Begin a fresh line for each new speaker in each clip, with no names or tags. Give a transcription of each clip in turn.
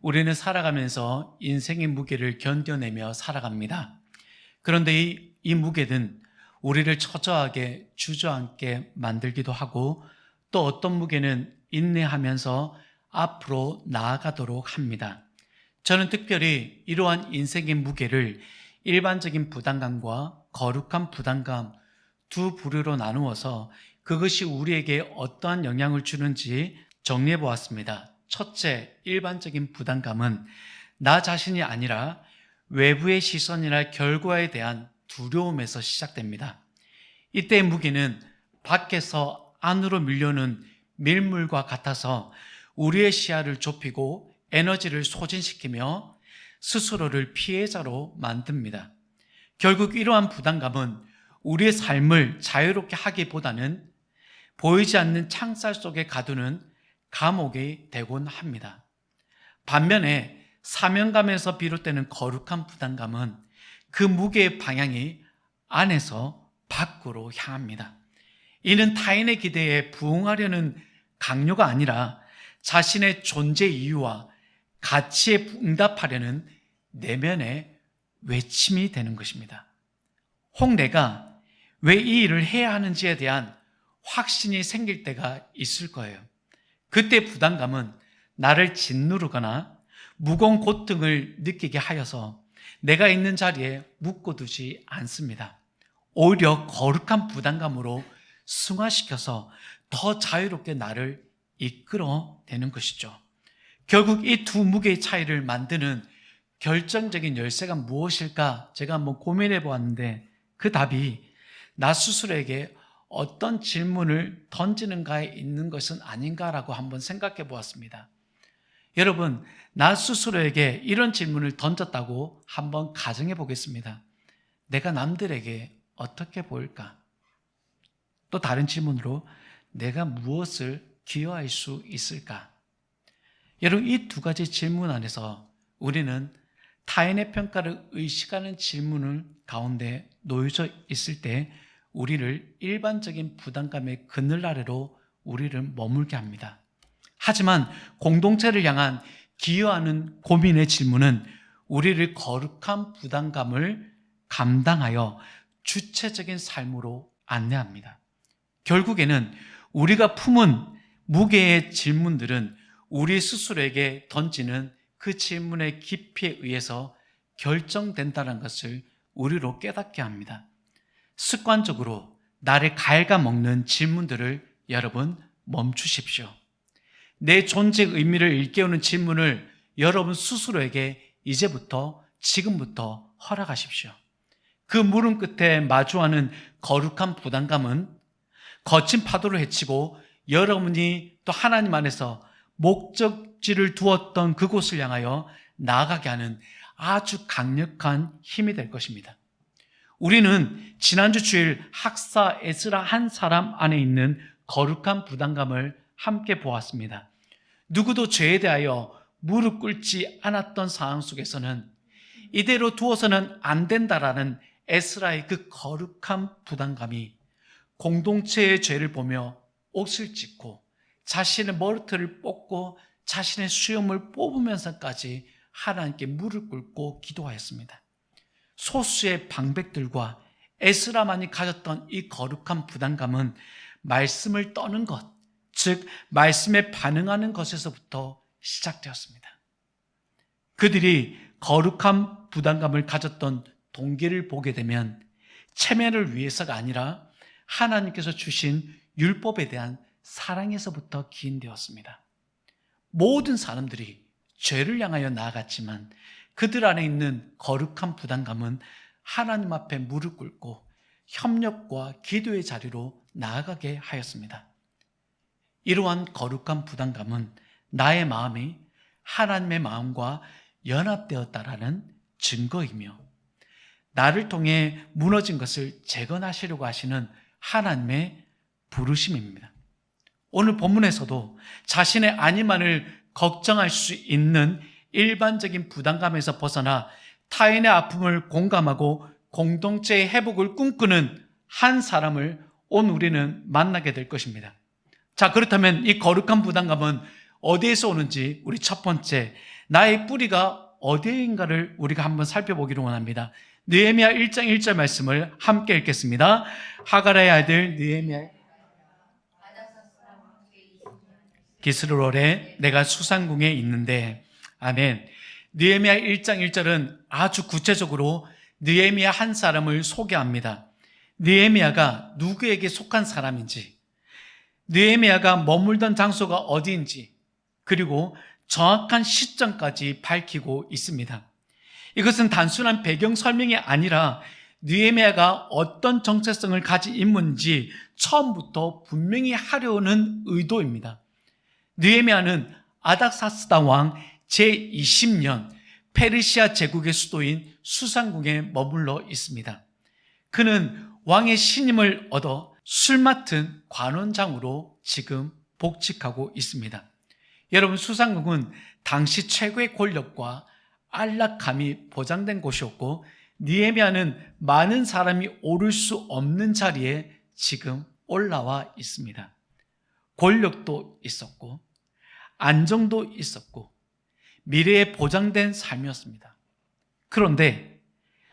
우리는 살아가면서 인생의 무게를 견뎌내며 살아갑니다. 그런데 이 무게는 우리를 처절하게 주저앉게 만들기도 하고 또 어떤 무게는 인내하면서 앞으로 나아가도록 합니다. 저는 특별히 이러한 인생의 무게를 일반적인 부담감과 거룩한 부담감 두 부류로 나누어서 그것이 우리에게 어떠한 영향을 주는지 정리해 보았습니다. 첫째, 일반적인 부담감은 나 자신이 아니라 외부의 시선이나 결과에 대한 두려움에서 시작됩니다. 이때의 무게는 밖에서 안으로 밀려오는 밀물과 같아서 우리의 시야를 좁히고 에너지를 소진시키며 스스로를 피해자로 만듭니다. 결국 이러한 부담감은 우리의 삶을 자유롭게 하기보다는 보이지 않는 창살 속에 가두는 감옥이 되곤 합니다. 반면에 사명감에서 비롯되는 거룩한 부담감은 그 무게의 방향이 안에서 밖으로 향합니다. 이는 타인의 기대에 부응하려는 강요가 아니라 자신의 존재 이유와 가치에 응답하려는 내면의 외침이 되는 것입니다. 혹 내가 왜 이 일을 해야 하는지에 대한 확신이 생길 때가 있을 거예요. 그때 부담감은 나를 짓누르거나 무거운 고통을 느끼게 하여서 내가 있는 자리에 묶어두지 않습니다. 오히려 거룩한 부담감으로 승화시켜서 더 자유롭게 나를 이끌어내는 것이죠. 결국 이 두 무게의 차이를 만드는 결정적인 열쇠가 무엇일까 제가 한번 고민해 보았는데 그 답이 나 스스로에게 어떤 질문을 던지는가에 있는 것은 아닌가라고 한번 생각해 보았습니다. 여러분, 나 스스로에게 이런 질문을 던졌다고 한번 가정해 보겠습니다. 내가 남들에게 어떻게 보일까? 또 다른 질문으로 내가 무엇을 기여할 수 있을까? 여러분, 이 두 가지 질문 안에서 우리는 타인의 평가를 의식하는 질문을 가운데 놓여져 있을 때 우리를 일반적인 부담감의 그늘 아래로 우리를 머물게 합니다. 하지만 공동체를 향한 기여하는 고민의 질문은 우리를 거룩한 부담감을 감당하여 주체적인 삶으로 안내합니다. 결국에는 우리가 품은 무게의 질문들은 우리 스스로에게 던지는 그 질문의 깊이에 의해서 결정된다는 것을 우리로 깨닫게 합니다. 습관적으로 나를 갉아먹는 질문들을 여러분 멈추십시오. 내 존재의 의미를 일깨우는 질문을 여러분 스스로에게 이제부터 지금부터 허락하십시오. 그 물음 끝에 마주하는 거룩한 부담감은 거친 파도를 헤치고 여러분이 또 하나님 안에서 목적지를 두었던 그곳을 향하여 나아가게 하는 아주 강력한 힘이 될 것입니다. 우리는 지난주 주일 학사 에스라 한 사람 안에 있는 거룩한 부담감을 함께 보았습니다. 누구도 죄에 대하여 무릎 꿇지 않았던 상황 속에서는 이대로 두어서는 안 된다라는 에스라의 그 거룩한 부담감이 공동체의 죄를 보며 옷을 찢고 자신의 머리털을 뽑고 자신의 수염을 뽑으면서까지 하나님께 무릎 꿇고 기도하였습니다. 소수의 방백들과 에스라만이 가졌던 이 거룩한 부담감은 말씀을 떠는 것, 즉 말씀에 반응하는 것에서부터 시작되었습니다. 그들이 거룩한 부담감을 가졌던 동기를 보게 되면 체면을 위해서가 아니라 하나님께서 주신 율법에 대한 사랑에서부터 기인되었습니다. 모든 사람들이 죄를 향하여 나아갔지만 그들 안에 있는 거룩한 부담감은 하나님 앞에 무릎 꿇고 협력과 기도의 자리로 나아가게 하였습니다. 이러한 거룩한 부담감은 나의 마음이 하나님의 마음과 연합되었다라는 증거이며 나를 통해 무너진 것을 재건하시려고 하시는 하나님의 부르심입니다. 오늘 본문에서도 자신의 안위만을 걱정할 수 있는 일반적인 부담감에서 벗어나 타인의 아픔을 공감하고 공동체의 회복을 꿈꾸는 한 사람을 오늘 우리는 만나게 될 것입니다. 자, 그렇다면 이 거룩한 부담감은 어디에서 오는지 우리 첫 번째, 나의 뿌리가 어디인가를 우리가 한번 살펴보기를 원합니다. 느헤미야 1장 1절 말씀을 함께 읽겠습니다. 하가랴의 아들 느헤미야 기스로엘에 내가 수상궁에 있는데. 아멘. 느헤미야 1장 1절은 아주 구체적으로 느헤미야 한 사람을 소개합니다. 느헤미야가 누구에게 속한 사람인지, 느헤미야가 머물던 장소가 어디인지, 그리고 정확한 시점까지 밝히고 있습니다. 이것은 단순한 배경 설명이 아니라 느헤미야가 어떤 정체성을 가진 인물인지 처음부터 분명히 하려는 의도입니다. 느헤미야는 아닥사스다 왕 제20년 페르시아 제국의 수도인 수상궁에 머물러 있습니다. 그는 왕의 신임을 얻어 술 맡은 관원장으로 지금 복직하고 있습니다. 여러분, 수상궁은 당시 최고의 권력과 안락함이 보장된 곳이었고, 느헤미야는 많은 사람이 오를 수 없는 자리에 지금 올라와 있습니다. 권력도 있었고 안정도 있었고 미래에 보장된 삶이었습니다. 그런데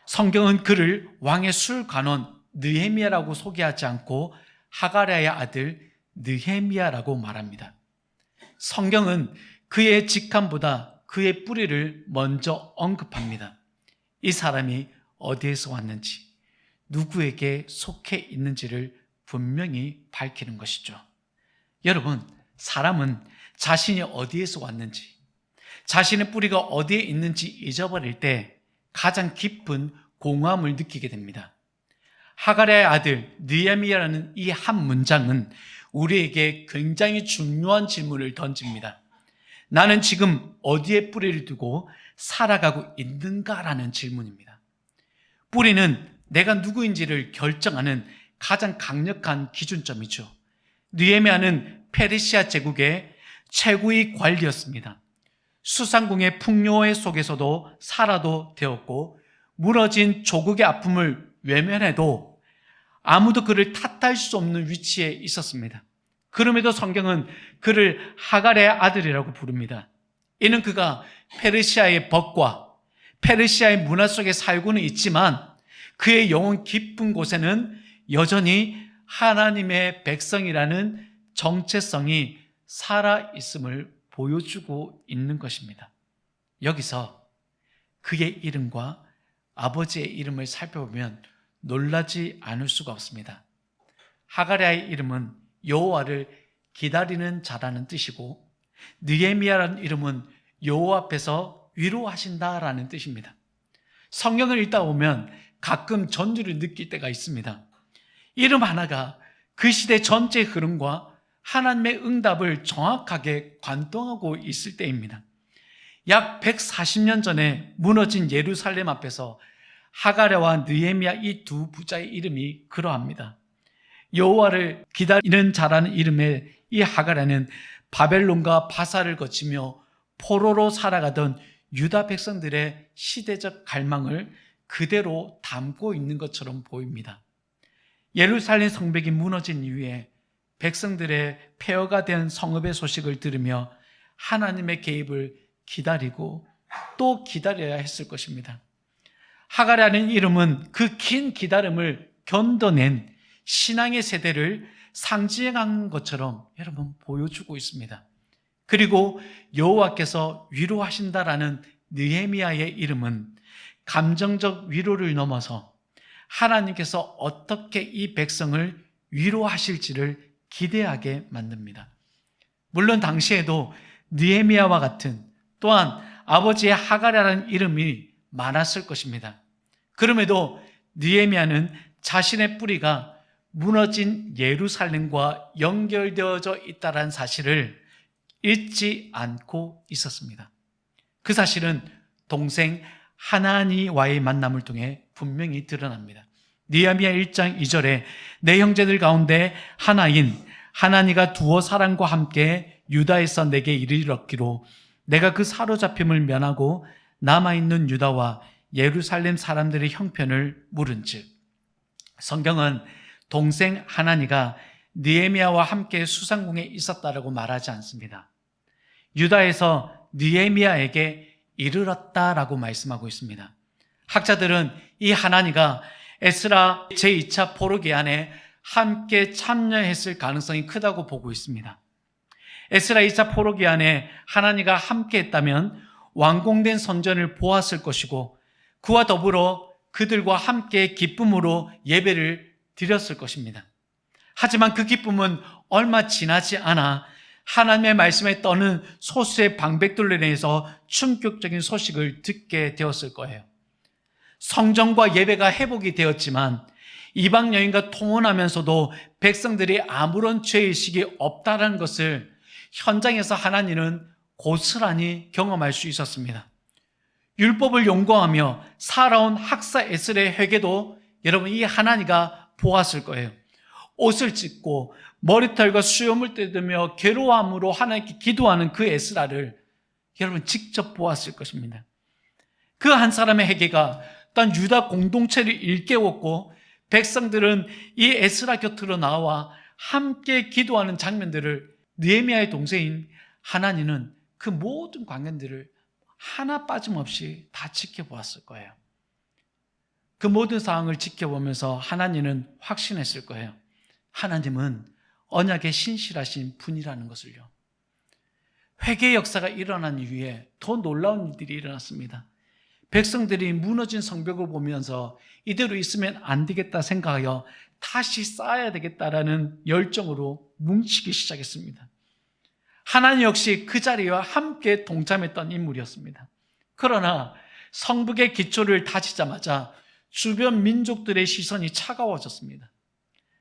성경은 그를 왕의 술관원 느헤미야라고 소개하지 않고 하가랴의 아들 느헤미야라고 말합니다. 성경은 그의 직함보다 그의 뿌리를 먼저 언급합니다. 이 사람이 어디에서 왔는지, 누구에게 속해 있는지를 분명히 밝히는 것이죠. 여러분, 사람은 자신이 어디에서 왔는지, 자신의 뿌리가 어디에 있는지 잊어버릴 때 가장 깊은 공허함을 느끼게 됩니다. 하가랴의 아들 느헤미야라는 이 한 문장은 우리에게 굉장히 중요한 질문을 던집니다. 나는 지금 어디에 뿌리를 두고 살아가고 있는가라는 질문입니다. 뿌리는 내가 누구인지를 결정하는 가장 강력한 기준점이죠. 느헤미야는 페르시아 제국의 최고의 관리였습니다. 수상궁의 풍요의 속에서도 살아도 되었고, 무너진 조국의 아픔을 외면해도 아무도 그를 탓할 수 없는 위치에 있었습니다. 그럼에도 성경은 그를 하가랴의 아들이라고 부릅니다. 이는 그가 페르시아의 법과 페르시아의 문화 속에 살고는 있지만 그의 영혼 깊은 곳에는 여전히 하나님의 백성이라는 정체성이 살아있음을 보여주고 있는 것입니다. 여기서 그의 이름과 아버지의 이름을 살펴보면 놀라지 않을 수가 없습니다. 하가랴의 이름은 여호와를 기다리는 자라는 뜻이고, 느헤미야라는 이름은 여호와 앞에서 위로하신다라는 뜻입니다. 성경을 읽다 보면 가끔 전율을 느낄 때가 있습니다. 이름 하나가 그 시대 전체의 흐름과 하나님의 응답을 정확하게 관통하고 있을 때입니다. 약 140년 전에 무너진 예루살렘 앞에서 하가랴와 느헤미야 이 두 부자의 이름이 그러합니다. 여호와를 기다리는 자라는 이름의 이 하가랴는 바벨론과 바사를 거치며 포로로 살아가던 유다 백성들의 시대적 갈망을 그대로 담고 있는 것처럼 보입니다. 예루살렘 성벽이 무너진 이후에 백성들의 폐허가 된 성읍의 소식을 들으며 하나님의 개입을 기다리고 또 기다려야 했을 것입니다. 하가랴는 이름은 그 긴 기다림을 견뎌낸 신앙의 세대를 상징한 것처럼 여러분 보여주고 있습니다. 그리고 여호와께서 위로하신다라는 느헤미야의 이름은 감정적 위로를 넘어서 하나님께서 어떻게 이 백성을 위로하실지를 기대하게 만듭니다. 물론 당시에도 느헤미야와 같은 또한 아버지의 하가랴라는 이름이 많았을 것입니다. 그럼에도 느헤미야는 자신의 뿌리가 무너진 예루살렘과 연결되어져 있다는 사실을 잊지 않고 있었습니다. 그 사실은 동생 하나니와의 만남을 통해 분명히 드러납니다. 느헤미야 1장 2절에 내 형제들 가운데 하나인 하나니가 두어 사람과 함께 유다에서 내게 이르렀기로 내가 그 사로잡힘을 면하고 남아있는 유다와 예루살렘 사람들의 형편을 물은즉, 성경은 동생 하나니가 느헤미야와 함께 수상궁에 있었다라고 말하지 않습니다. 유다에서 느헤미야에게 이르렀다라고 말씀하고 있습니다. 학자들은 이 하나니가 에스라 제2차 포로기한에 함께 참여했을 가능성이 크다고 보고 있습니다. 에스라 2차 포로기한에 하나니가 함께 했다면 완공된 성전을 보았을 것이고 그와 더불어 그들과 함께 기쁨으로 예배를 드렸을 것입니다. 하지만 그 기쁨은 얼마 지나지 않아 하나님의 말씀에 떠는 소수의 방백들로 인해서 충격적인 소식을 듣게 되었을 거예요. 성전과 예배가 회복이 되었지만 이방 여인과 통혼하면서도 백성들이 아무런 죄의식이 없다는 것을 현장에서 하나님은 고스란히 경험할 수 있었습니다. 율법을 연구하며 살아온 학사 에스라의 회개도 여러분 이 하나니가 보았을 거예요. 옷을 찢고 머리털과 수염을 뜯으며 괴로움으로 하나님께 기도하는 그 에스라를 여러분 직접 보았을 것입니다. 그 한 사람의 회개가 또한 유다 공동체를 일깨웠고 백성들은 이 에스라 곁으로 나와 함께 기도하는 장면들을 느헤미야의 동생인 하나니는 그 모든 광경들을 하나 빠짐없이 다 지켜보았을 거예요. 그 모든 상황을 지켜보면서 하나님은 확신했을 거예요. 하나님은 언약에 신실하신 분이라는 것을요. 회개의 역사가 일어난 이후에 더 놀라운 일들이 일어났습니다. 백성들이 무너진 성벽을 보면서 이대로 있으면 안 되겠다 생각하여 다시 쌓아야 되겠다라는 열정으로 뭉치기 시작했습니다. 하나님 역시 그 자리와 함께 동참했던 인물이었습니다. 그러나 성벽의 기초를 다지자마자 주변 민족들의 시선이 차가워졌습니다.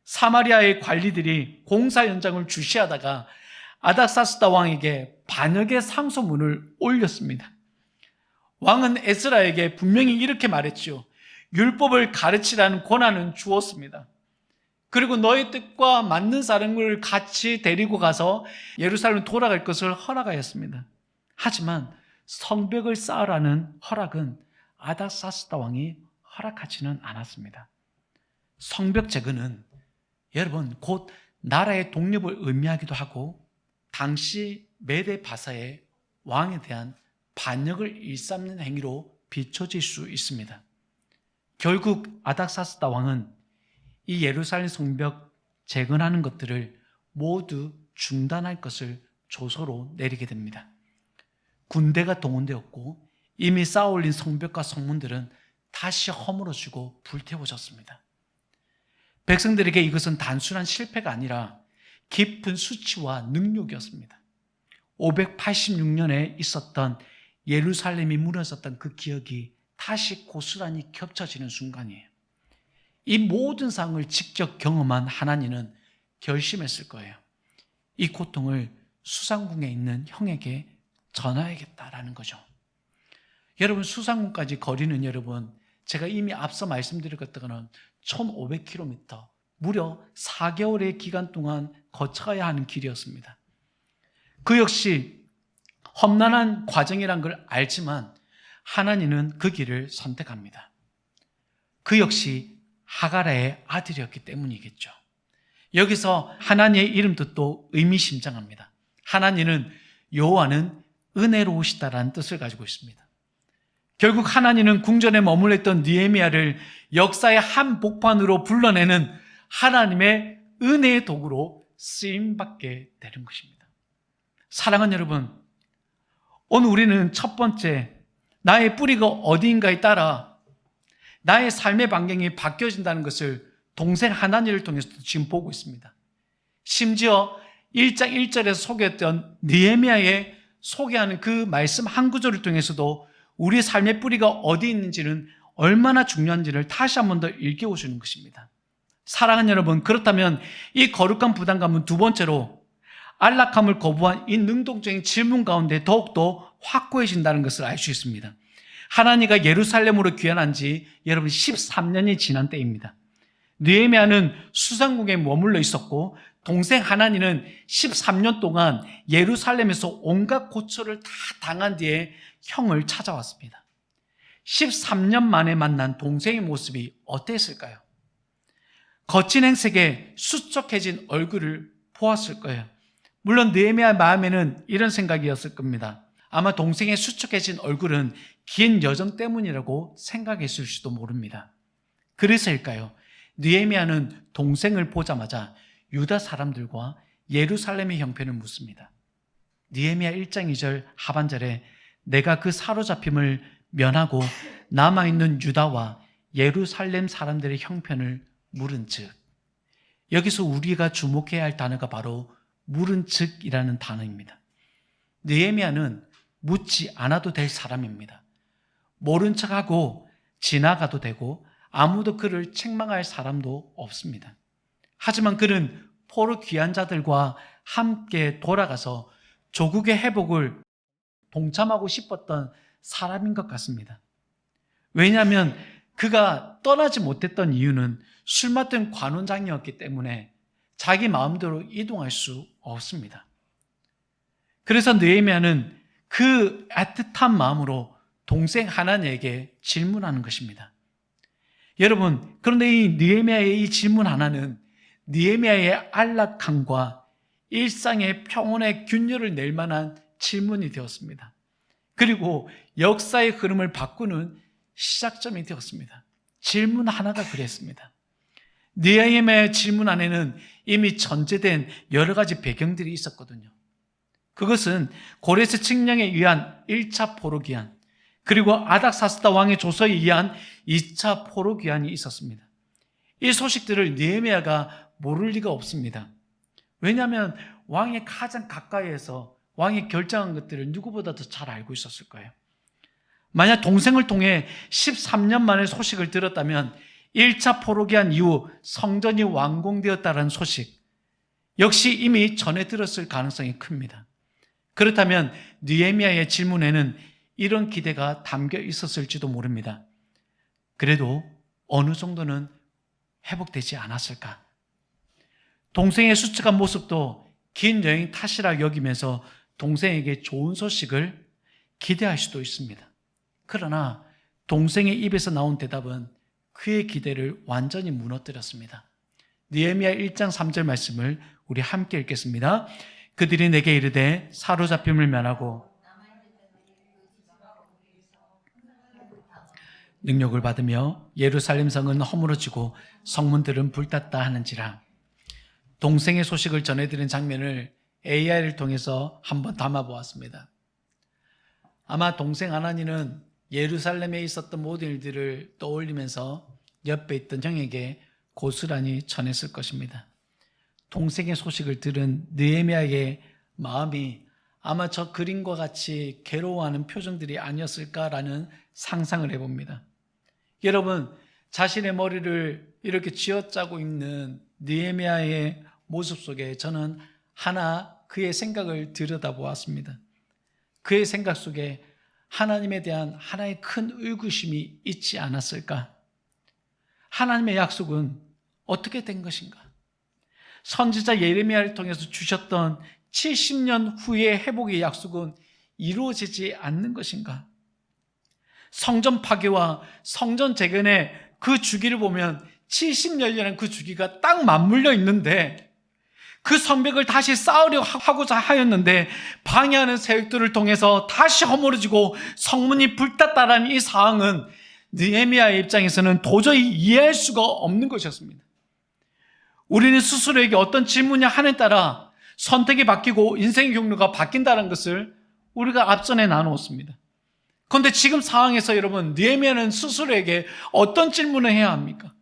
사마리아의 관리들이 공사 현장을 주시하다가 아닥사스다 왕에게 반역의 상소문을 올렸습니다. 왕은 에스라에게 분명히 이렇게 말했죠. 율법을 가르치라는 권한은 주었습니다. 그리고 너의 뜻과 맞는 사람을 같이 데리고 가서 예루살렘 돌아갈 것을 허락하였습니다. 하지만 성벽을 쌓으라는 허락은 아닥사스다 왕이 허락하지는 않았습니다. 성벽 재건은 여러분 곧 나라의 독립을 의미하기도 하고 당시 메데 바사의 왕에 대한 반역을 일삼는 행위로 비춰질 수 있습니다. 결국 아닥사스다 왕은 이 예루살렘 성벽 재건하는 것들을 모두 중단할 것을 조서로 내리게 됩니다. 군대가 동원되었고 이미 쌓아올린 성벽과 성문들은 다시 허물어지고 불태워졌습니다. 백성들에게 이것은 단순한 실패가 아니라 깊은 수치와 능욕이었습니다. 586년에 있었던 예루살렘이 무너졌던 그 기억이 다시 고스란히 겹쳐지는 순간이에요. 이 모든 상황을 직접 경험한 하나님은 결심했을 거예요. 이 고통을 수상궁에 있는 형에게 전하야겠다라는 거죠. 여러분 수상궁까지 거리는 여러분 제가 이미 앞서 말씀드린 것처럼 1500km 무려 4개월의 기간 동안 거쳐야 하는 길이었습니다. 그 역시 험난한 과정이란 걸 알지만 하나님은 그 길을 선택합니다. 그 역시 하가라의 아들이었기 때문이겠죠. 여기서 하나님의 이름 뜻도 의미심장합니다. 하나님은 여호와는 은혜로우시다라는 뜻을 가지고 있습니다. 결국 하나님은 궁전에 머물렀던 느헤미야를 역사의 한복판으로 불러내는 하나님의 은혜의 도구로 쓰임받게 되는 것입니다. 사랑하는 여러분, 오늘 우리는 첫 번째 나의 뿌리가 어디인가에 따라 나의 삶의 반경이 바뀌어진다는 것을 동생 하나님을 통해서 지금 보고 있습니다. 심지어 1장 1절에서 소개했던 느헤미야의 소개하는 그 말씀 한 구절을 통해서도 우리 삶의 뿌리가 어디 있는지는 얼마나 중요한지를 다시 한 번 더 일깨워주는 것입니다. 사랑하는 여러분, 그렇다면 이 거룩한 부담감은 두 번째로 안락함을 거부한 이 능동적인 질문 가운데 더욱더 확고해진다는 것을 알 수 있습니다. 하나님과 예루살렘으로 귀환한 지 여러분 13년이 지난 때입니다. 느헤미야는 수상궁에 머물러 있었고 동생 하나니는 13년 동안 예루살렘에서 온갖 고초를 다 당한 뒤에 형을 찾아왔습니다. 13년 만에 만난 동생의 모습이 어땠을까요? 거친 행색에 수척해진 얼굴을 보았을 거예요. 물론 느헤미야 마음에는 이런 생각이었을 겁니다. 아마 동생의 수척해진 얼굴은 긴 여정 때문이라고 생각했을 수도 모릅니다. 그래서일까요? 느헤미야는 동생을 보자마자 유다 사람들과 예루살렘의 형편을 묻습니다. 느헤미야 1장 2절 하반절에 내가 그 사로잡힘을 면하고 남아있는 유다와 예루살렘 사람들의 형편을 물은즉, 여기서 우리가 주목해야 할 단어가 바로 물은즉이라는 단어입니다. 느헤미야는 묻지 않아도 될 사람입니다. 모른 척하고 지나가도 되고 아무도 그를 책망할 사람도 없습니다. 하지만 그는 포로 귀환 자들과 함께 돌아가서 조국의 회복을 동참하고 싶었던 사람인 것 같습니다. 왜냐하면 그가 떠나지 못했던 이유는 술 맡은 관원장이었기 때문에 자기 마음대로 이동할 수 없습니다. 그래서 느헤미야는 그 애틋한 마음으로 동생 하나님에게 질문하는 것입니다. 여러분, 그런데 이 느헤미야의 이 질문 하나는 느헤미야의 안락함과 일상의 평온의 균열을 낼 만한 질문이 되었습니다. 그리고 역사의 흐름을 바꾸는 시작점이 되었습니다. 질문 하나가 그랬습니다. 느헤미야의 질문 안에는 이미 전제된 여러 가지 배경들이 있었거든요. 그것은 고레스 칙령에 의한 1차 포로 귀환, 그리고 아닥사스다 왕의 조서에 의한 2차 포로 귀환이 있었습니다. 이 소식들을 느헤미야가 모를 리가 없습니다. 왜냐하면 왕의 가장 가까이에서 왕이 결정한 것들을 누구보다 더 잘 알고 있었을 거예요. 만약 동생을 통해 13년 만에 소식을 들었다면 1차 포로 귀환 이후 성전이 완공되었다는 소식 역시 이미 전해 들었을 가능성이 큽니다. 그렇다면 느헤미야의 질문에는 이런 기대가 담겨 있었을지도 모릅니다. 그래도 어느 정도는 회복되지 않았을까? 동생의 수척한 모습도 긴 여행 탓이라 여기면서 동생에게 좋은 소식을 기대할 수도 있습니다. 그러나 동생의 입에서 나온 대답은 그의 기대를 완전히 무너뜨렸습니다. 느헤미야 1장 3절 말씀을 우리 함께 읽겠습니다. 그들이 내게 이르되 사로잡힘을 면하고 능력을 받으며 예루살렘 성은 허물어지고 성문들은 불탔다 하는지라. 동생의 소식을 전해드린 장면을 AI를 통해서 한번 담아보았습니다. 아마 동생 아나니는 예루살렘에 있었던 모든 일들을 떠올리면서 옆에 있던 형에게 고스란히 전했을 것입니다. 동생의 소식을 들은 느헤미야의 마음이 아마 저 그림과 같이 괴로워하는 표정들이 아니었을까라는 상상을 해봅니다. 여러분, 자신의 머리를 이렇게 쥐어짜고 있는 느헤미야의 모습 속에 저는 하나 그의 생각을 들여다보았습니다. 그의 생각 속에 하나님에 대한 하나의 큰 의구심이 있지 않았을까? 하나님의 약속은 어떻게 된 것인가? 선지자 예레미야를 통해서 주셨던 70년 후의 회복의 약속은 이루어지지 않는 것인가? 성전 파괴와 성전 재건의 그 주기를 보면 70년이라는 그 주기가 딱 맞물려 있는데 그 성벽을 다시 쌓으려 하고자 하였는데 방해하는 세력들을 통해서 다시 허물어지고 성문이 불탔다라는 이 사항은 느헤미야의 입장에서는 도저히 이해할 수가 없는 것이었습니다. 우리는 스스로에게 어떤 질문이 하느냐에 따라 선택이 바뀌고 인생의 경로가 바뀐다는 것을 우리가 앞전에 나누었습니다. 그런데 지금 상황에서 여러분, 느헤미야는 스스로에게 어떤 질문을 해야 합니까?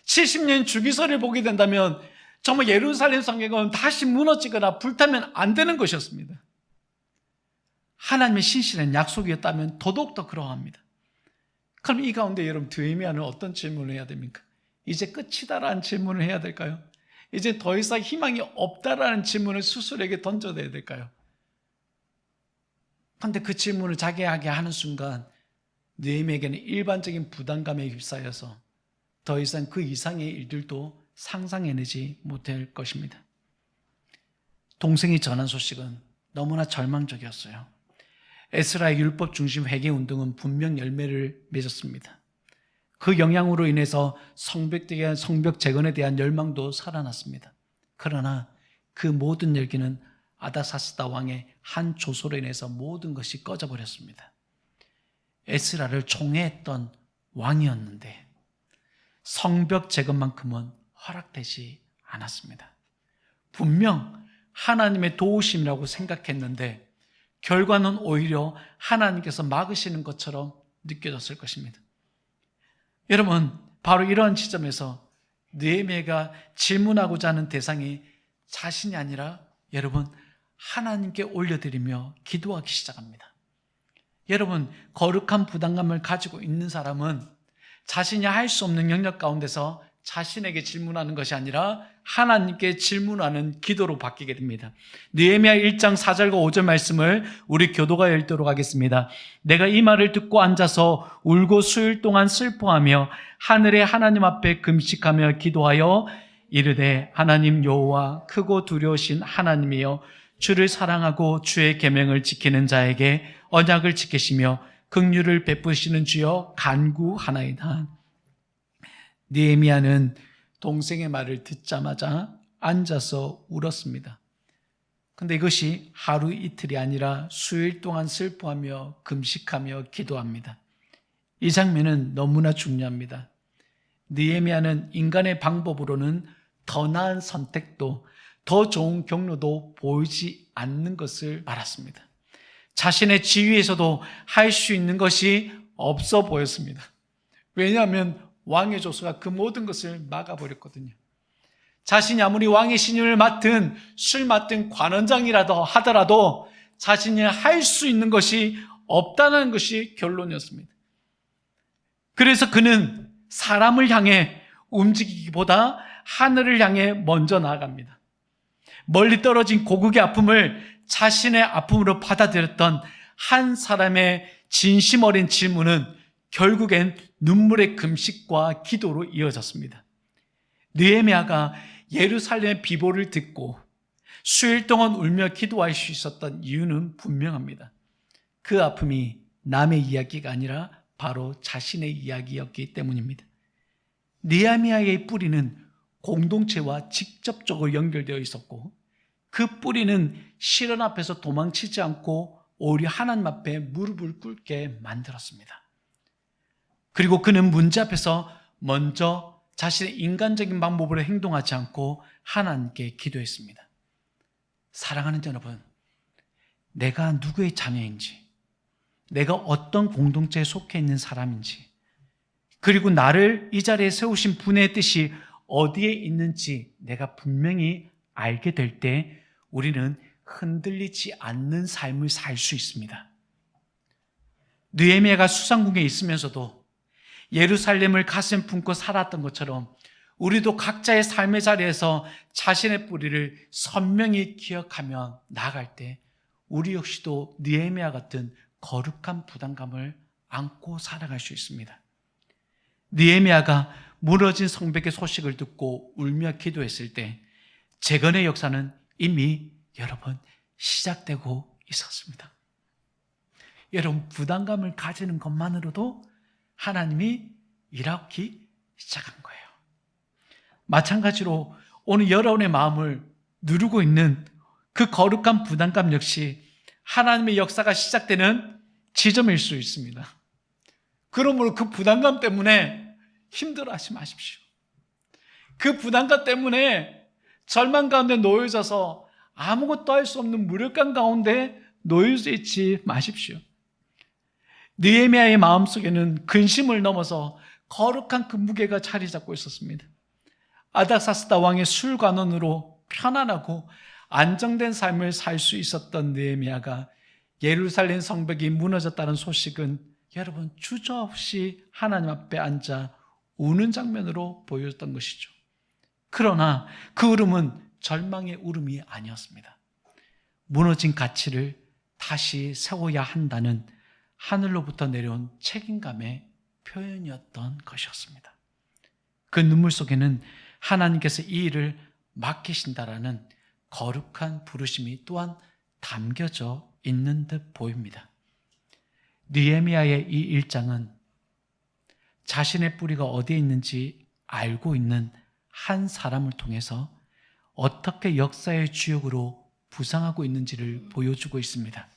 70년 주기설을 보게 된다면 정말 예루살렘 성경은 다시 무너지거나 불타면 안 되는 것이었습니다. 하나님의 신실한 약속이었다면 더더욱더 그러합니다. 그럼 이 가운데 여러분, 느헤미야는 어떤 질문을 해야 됩니까? 이제 끝이다라는 질문을 해야 될까요? 이제 더 이상 희망이 없다라는 질문을 스스로에게 던져내야 될까요? 그런데 그 질문을 자기에게 하는 순간 느헤미야에게는 일반적인 부담감에 휩싸여서 더 이상 그 이상의 일들도 상상해내지 못할 것입니다. 동생이 전한 소식은 너무나 절망적이었어요. 에스라의 율법 중심 회개 운동은 분명 열매를 맺었습니다. 그 영향으로 인해서 성벽 재건에 대한 열망도 살아났습니다. 그러나 그 모든 열기는 아닥사스다 왕의 한 조소로 인해서 모든 것이 꺼져버렸습니다. 에스라를 총애했던 왕이었는데 성벽 재건만큼은 허락되지 않았습니다. 분명 하나님의 도우심이라고 생각했는데 결과는 오히려 하나님께서 막으시는 것처럼 느껴졌을 것입니다. 여러분, 바로 이런 지점에서 느헤미야가 질문하고자 하는 대상이 자신이 아니라 여러분 하나님께 올려드리며 기도하기 시작합니다. 여러분, 거룩한 부담감을 가지고 있는 사람은 자신이 할 수 없는 영역 가운데서 자신에게 질문하는 것이 아니라 하나님께 질문하는 기도로 바뀌게 됩니다. 느헤미야 1장 4절과 5절 말씀을 우리 교도가 읽도록 하겠습니다. 내가 이 말을 듣고 앉아서 울고 수일 동안 슬퍼하며 하늘의 하나님 앞에 금식하며 기도하여 이르되 하나님 여호와 크고 두려우신 하나님이여 주를 사랑하고 주의 계명을 지키는 자에게 언약을 지키시며 긍휼을 베푸시는 주여 간구하나이다. 느헤미야는 동생의 말을 듣자마자 앉아서 울었습니다. 그런데 이것이 하루 이틀이 아니라 수일 동안 슬퍼하며 금식하며 기도합니다. 이 장면은 너무나 중요합니다. 느헤미야는 인간의 방법으로는 더 나은 선택도 더 좋은 경로도 보이지 않는 것을 알았습니다. 자신의 지위에서도 할 수 있는 것이 없어 보였습니다. 왜냐하면 왕의 조서가 그 모든 것을 막아버렸거든요. 자신이 아무리 왕의 신임을 맡은 술 맡은 관원장이라도 하더라도 자신이 할 수 있는 것이 없다는 것이 결론이었습니다. 그래서 그는 사람을 향해 움직이기보다 하늘을 향해 먼저 나아갑니다. 멀리 떨어진 고국의 아픔을 자신의 아픔으로 받아들였던 한 사람의 진심 어린 질문은 결국엔 눈물의 금식과 기도로 이어졌습니다. 느헤미야가 예루살렘의 비보를 듣고 수일 동안 울며 기도할 수 있었던 이유는 분명합니다. 그 아픔이 남의 이야기가 아니라 바로 자신의 이야기였기 때문입니다. 느헤미야의 뿌리는 공동체와 직접적으로 연결되어 있었고 그 뿌리는 시련 앞에서 도망치지 않고 오히려 하나님 앞에 무릎을 꿇게 만들었습니다. 그리고 그는 문제 앞에서 먼저 자신의 인간적인 방법으로 행동하지 않고 하나님께 기도했습니다. 사랑하는 여러분, 내가 누구의 자녀인지, 내가 어떤 공동체에 속해 있는 사람인지, 그리고 나를 이 자리에 세우신 분의 뜻이 어디에 있는지 내가 분명히 알게 될 때 우리는 흔들리지 않는 삶을 살 수 있습니다. 느헤미야가 수상궁에 있으면서도 예루살렘을 가슴 품고 살았던 것처럼 우리도 각자의 삶의 자리에서 자신의 뿌리를 선명히 기억하며 나아갈 때 우리 역시도 느헤미야 같은 거룩한 부담감을 안고 살아갈 수 있습니다. 느헤미야가 무너진 성벽의 소식을 듣고 울며 기도했을 때 재건의 역사는 이미 여러분 시작되고 있었습니다. 여러분, 부담감을 가지는 것만으로도 하나님이 일하기 시작한 거예요. 마찬가지로 오늘 여러분의 마음을 누르고 있는 그 거룩한 부담감 역시 하나님의 역사가 시작되는 지점일 수 있습니다. 그러므로 그 부담감 때문에 힘들어하지 마십시오. 그 부담감 때문에 절망 가운데 놓여져서 아무것도 할 수 없는 무력감 가운데 놓여져 있지 마십시오. 느헤미야의 마음속에는 근심을 넘어서 거룩한 그 무게가 자리 잡고 있었습니다. 아닥사스다 왕의 술관원으로 편안하고 안정된 삶을 살 수 있었던 느헤미야가 예루살렘 성벽이 무너졌다는 소식은 여러분 주저없이 하나님 앞에 앉아 우는 장면으로 보였던 것이죠. 그러나 그 울음은 절망의 울음이 아니었습니다. 무너진 가치를 다시 세워야 한다는 하늘로부터 내려온 책임감의 표현이었던 것이었습니다. 그 눈물 속에는 하나님께서 이 일을 맡기신다라는 거룩한 부르심이 또한 담겨져 있는 듯 보입니다. 느헤미야의 이 1장은 자신의 뿌리가 어디에 있는지 알고 있는 한 사람을 통해서 어떻게 역사의 주역으로 부상하고 있는지를 보여주고 있습니다.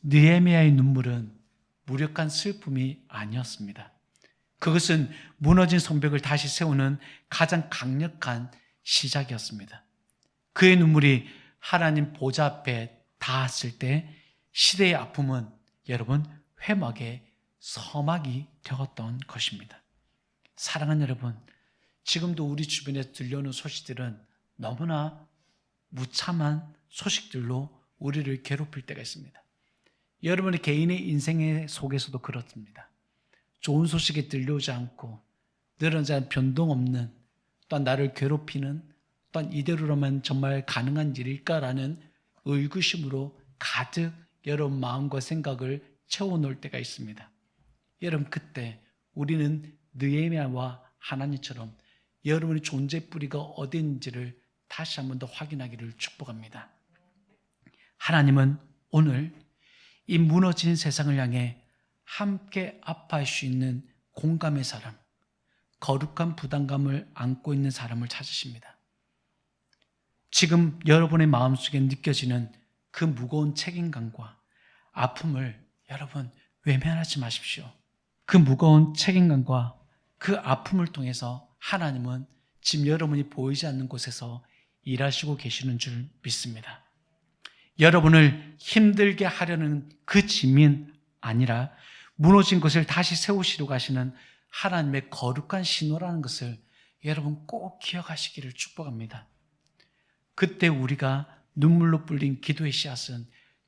느헤미야의 눈물은 무력한 슬픔이 아니었습니다. 그것은 무너진 성벽을 다시 세우는 가장 강력한 시작이었습니다. 그의 눈물이 하나님 보좌 앞에 닿았을 때 시대의 아픔은 여러분 회막의 서막이 되었던 것입니다. 사랑하는 여러분, 지금도 우리 주변에서 들려오는 소식들은 너무나 무참한 소식들로 우리를 괴롭힐 때가 있습니다. 여러분의 개인의 인생 속에서도 그렇습니다. 좋은 소식이 들려오지 않고 늘 언제나 변동 없는, 또한 나를 괴롭히는, 또한 이대로라면 정말 가능한 일일까라는 의구심으로 가득 여러분 마음과 생각을 채워놓을 때가 있습니다. 여러분, 그때 우리는 느헤미야와 하나님처럼 여러분의 존재 뿌리가 어디 있는지를 다시 한 번 더 확인하기를 축복합니다. 하나님은 오늘 이 무너진 세상을 향해 함께 아파할 수 있는 공감의 사람, 거룩한 부담감을 안고 있는 사람을 찾으십니다. 지금 여러분의 마음속에 느껴지는 그 무거운 책임감과 아픔을 여러분 외면하지 마십시오. 그 무거운 책임감과 그 아픔을 통해서 하나님은 지금 여러분이 보이지 않는 곳에서 일하시고 계시는 줄 믿습니다. 여러분을 힘들게 하려는 그 짐이 아니라 무너진 것을 다시 세우시려고 하시는 하나님의 거룩한 신호라는 것을 여러분 꼭 기억하시기를 축복합니다. 그때 우리가 눈물로 불린 기도의 씨앗은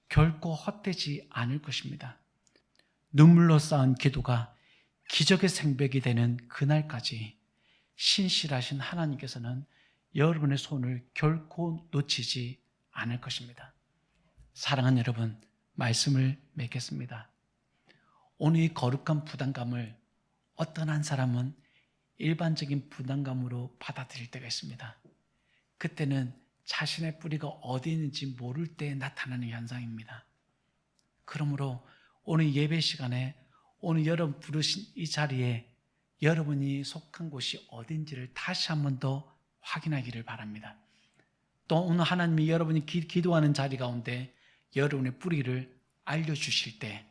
결코 헛되지 않을 것입니다. 눈물로 쌓은 기도가 기적의 생백이 되는 그날까지 신실하신 하나님께서는 여러분의 손을 결코 놓치지 않을 것입니다. 사랑하는 여러분, 말씀을 맺겠습니다. 오늘 이 거룩한 부담감을 어떤 한 사람은 일반적인 부담감으로 받아들일 때가 있습니다. 그때는 자신의 뿌리가 어디 있는지 모를 때 나타나는 현상입니다. 그러므로 오늘 예배 시간에 오늘 여러분 부르신 이 자리에 여러분이 속한 곳이 어딘지를 다시 한 번 더 확인하기를 바랍니다. 또 오늘 하나님이 여러분이 기도하는 자리 가운데 여러분의 뿌리를 알려주실 때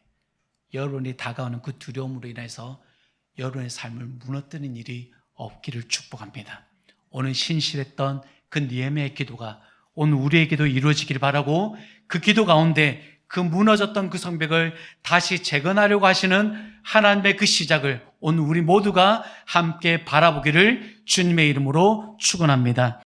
여러분이 다가오는 그 두려움으로 인해서 여러분의 삶을 무너뜨리는 일이 없기를 축복합니다. 오늘 신실했던 그 느헤미야의 기도가 오늘 우리에게도 이루어지길 바라고, 그 기도 가운데 그 무너졌던 그 성벽을 다시 재건하려고 하시는 하나님의 그 시작을 오늘 우리 모두가 함께 바라보기를 주님의 이름으로 축원합니다.